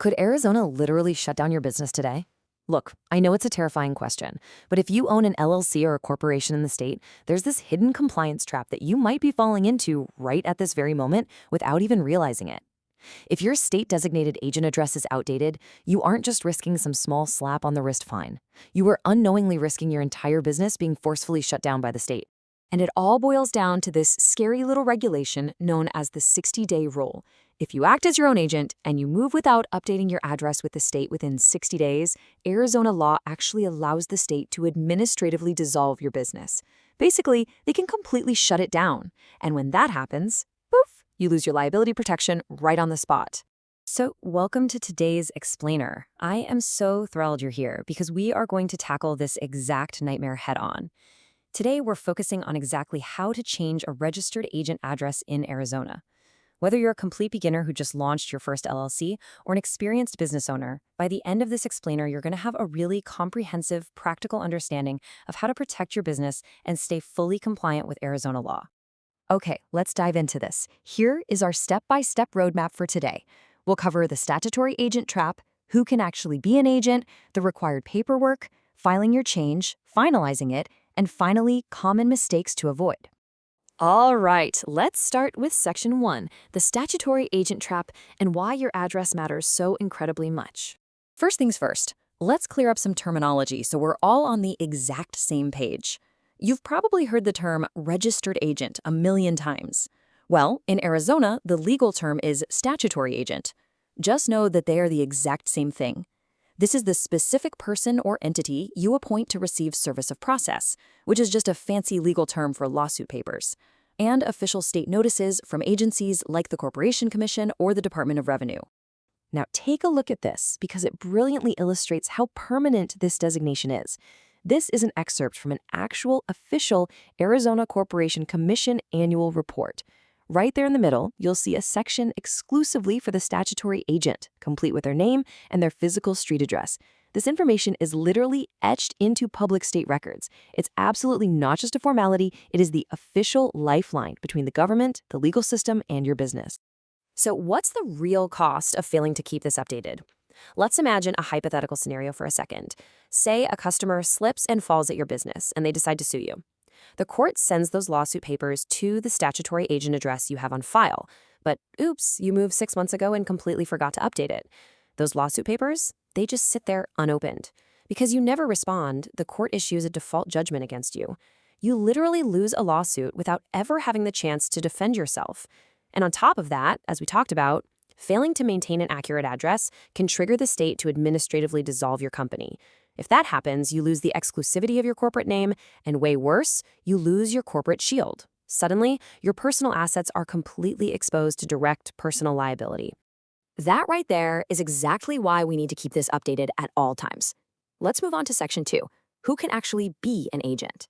Could Arizona literally shut down your business today? Look, I know it's a terrifying question, but if you own an LLC or a corporation in the state, there's this hidden compliance trap that you might be falling into right at this very moment without even realizing it. If your state-designated agent address is outdated, you aren't just risking some small slap on the wrist fine. You are unknowingly risking your entire business being forcefully shut down by the state. And it all boils down to this scary little regulation known as the 60-day rule. If you act as your own agent and you move without updating your address with the state within 60 days, Arizona law actually allows the state to administratively dissolve your business. Basically, they can completely shut it down. And when that happens, poof, you lose your liability protection right on the spot. So, welcome to today's explainer. I am so thrilled you're here because we are going to tackle this exact nightmare head on. Today, we're focusing on exactly how to change a registered agent address in Arizona. Whether you're a complete beginner who just launched your first LLC or an experienced business owner, by the end of this explainer, you're going to have a really comprehensive, practical understanding of how to protect your business and stay fully compliant with Arizona law. Okay, let's dive into this. Here is our step-by-step roadmap for today. We'll cover the statutory agent trap, who can actually be an agent, the required paperwork, filing your change, finalizing it, and finally, common mistakes to avoid. All right, let's start with Section 1, the statutory agent trap and why your address matters so incredibly much. First things first, let's clear up some terminology so we're all on the exact same page. You've probably heard the term registered agent a million times. Well, in Arizona, the legal term is statutory agent. Just know that they are the exact same thing. This is the specific person or entity you appoint to receive service of process, which is just a fancy legal term for lawsuit papers, and official state notices from agencies like the Corporation Commission or the Department of Revenue. Now take a look at this because it brilliantly illustrates how permanent this designation is. This is an excerpt from an actual official Arizona Corporation Commission annual report. Right there in the middle, you'll see a section exclusively for the statutory agent, complete with their name and their physical street address. This information is literally etched into public state records. It's absolutely not just a formality, it is the official lifeline between the government, the legal system, and your business. So what's the real cost of failing to keep this updated? Let's imagine a hypothetical scenario for a second. Say a customer slips and falls at your business, and they decide to sue you. The court sends those lawsuit papers to the statutory agent address you have on file, but oops, you moved 6 months ago and completely forgot to update it. Those lawsuit papers, they just sit there unopened. Because you never respond, the court issues a default judgment against you. You literally lose a lawsuit without ever having the chance to defend yourself. And on top of that, as we talked about, failing to maintain an accurate address can trigger the state to administratively dissolve your company. If that happens, you lose the exclusivity of your corporate name, and way worse, you lose your corporate shield. Suddenly, your personal assets are completely exposed to direct personal liability. That right there is exactly why we need to keep this updated at all times. Let's move on to Section 2. Who can actually be an agent?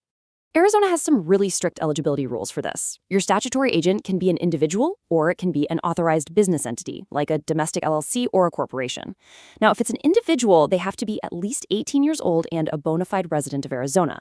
Arizona has some really strict eligibility rules for this. Your statutory agent can be an individual, or it can be an authorized business entity, like a domestic LLC or a corporation. Now, if it's an individual, they have to be at least 18 years old and a bona fide resident of Arizona.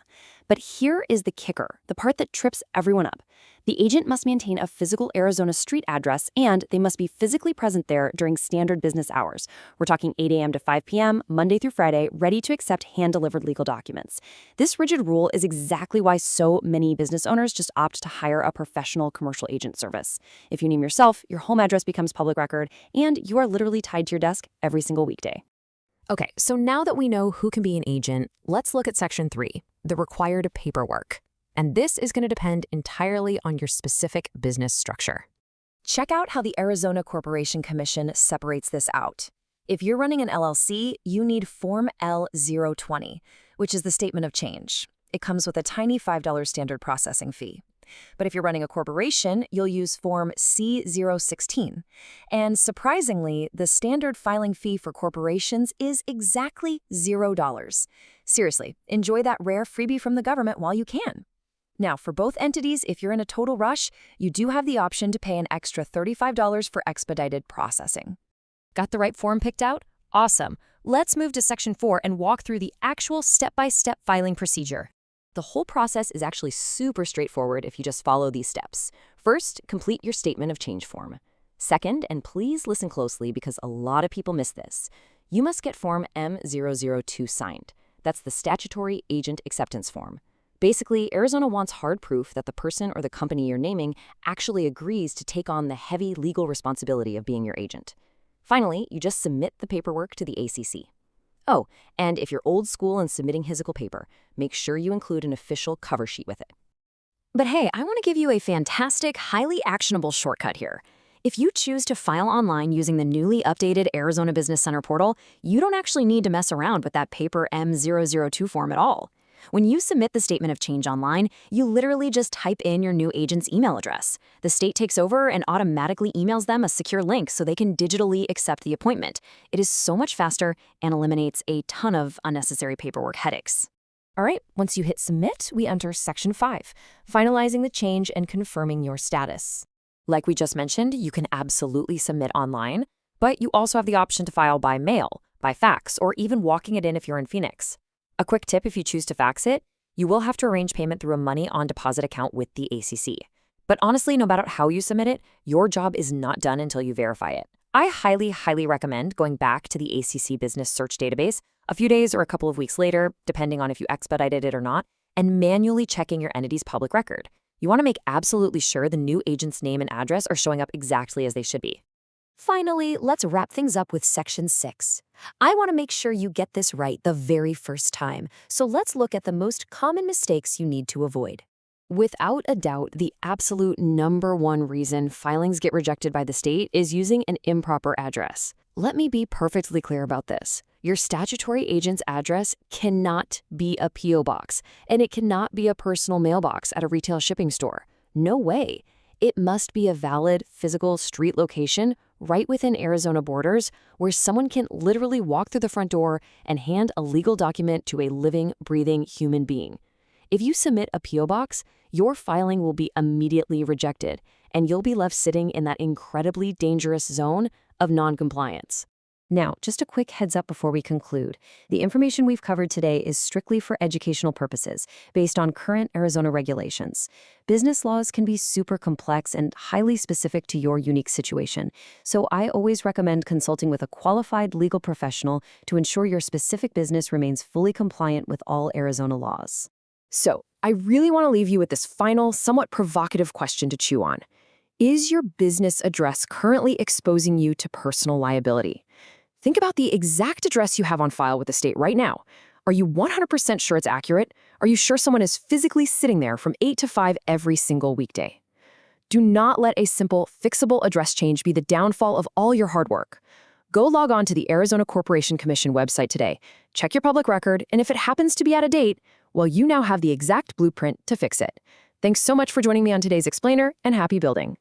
But here is the kicker, the part that trips everyone up. The agent must maintain a physical Arizona street address, and they must be physically present there during standard business hours. We're talking 8 a.m. to 5 p.m., Monday through Friday, ready to accept hand-delivered legal documents. This rigid rule is exactly why so many business owners just opt to hire a professional commercial agent service. If you name yourself, your home address becomes public record, and you are literally tied to your desk every single weekday. Okay, so now that we know who can be an agent, let's look at Section 3, the required paperwork. And this is going to depend entirely on your specific business structure. Check out how the Arizona Corporation Commission separates this out. If you're running an LLC, you need Form L-020, which is the statement of change. It comes with a tiny $5 standard processing fee. But if you're running a corporation, you'll use Form C-016. And surprisingly, the standard filing fee for corporations is exactly $0. Seriously, enjoy that rare freebie from the government while you can. Now, for both entities, if you're in a total rush, you do have the option to pay an extra $35 for expedited processing. Got the right form picked out? Awesome. Let's move to Section 4 and walk through the actual step-by-step filing procedure. The whole process is actually super straightforward if you just follow these steps. First, complete your statement of change form. Second, and please listen closely because a lot of people miss this, you must get Form M002 signed. That's the Statutory Agent Acceptance Form. Basically, Arizona wants hard proof that the person or the company you're naming actually agrees to take on the heavy legal responsibility of being your agent. Finally, you just submit the paperwork to the ACC. Oh, and if you're old school in submitting physical paper, make sure you include an official cover sheet with it. But hey, I want to give you a fantastic, highly actionable shortcut here. If you choose to file online using the newly updated Arizona Business Center portal, you don't actually need to mess around with that paper M002 form at all. When you submit the statement of change online, you literally just type in your new agent's email address. The state takes over and automatically emails them a secure link so they can digitally accept the appointment. It is so much faster and eliminates a ton of unnecessary paperwork headaches. All right, once you hit submit, we enter Section 5, finalizing the change and confirming your status. Like we just mentioned, you can absolutely submit online, but you also have the option to file by mail, by fax, or even walking it in if you're in Phoenix. A quick tip if you choose to fax it, you will have to arrange payment through a money on deposit account with the ACC. But honestly, no matter how you submit it, your job is not done until you verify it. I highly, highly recommend going back to the ACC Business Search Database a few days or a couple of weeks later, depending on if you expedited it or not, and manually checking your entity's public record. You want to make absolutely sure the new agent's name and address are showing up exactly as they should be. Finally, let's wrap things up with Section 6. I want to make sure you get this right the very first time, so let's look at the most common mistakes you need to avoid. Without a doubt, the absolute #1 reason filings get rejected by the state is using an improper address. Let me be perfectly clear about this. Your statutory agent's address cannot be a P.O. box, and it cannot be a personal mailbox at a retail shipping store. No way. It must be a valid physical street location right within Arizona borders where someone can literally walk through the front door and hand a legal document to a living, breathing human being. If you submit a P.O. box, your filing will be immediately rejected, and you'll be left sitting in that incredibly dangerous zone of noncompliance. Now, just a quick heads up before we conclude. The information we've covered today is strictly for educational purposes, based on current Arizona regulations. Business laws can be super complex and highly specific to your unique situation, so I always recommend consulting with a qualified legal professional to ensure your specific business remains fully compliant with all Arizona laws. So, I really want to leave you with this final, somewhat provocative question to chew on. Is your business address currently exposing you to personal liability? Think about the exact address you have on file with the state right now. Are you 100% sure it's accurate? Are you sure someone is physically sitting there from 8 to 5 every single weekday? Do not let a simple, fixable address change be the downfall of all your hard work. Go log on to the Arizona Corporation Commission website today, check your public record, and if it happens to be out of date, well, you now have the exact blueprint to fix it. Thanks so much for joining me on today's Explainer, and happy building.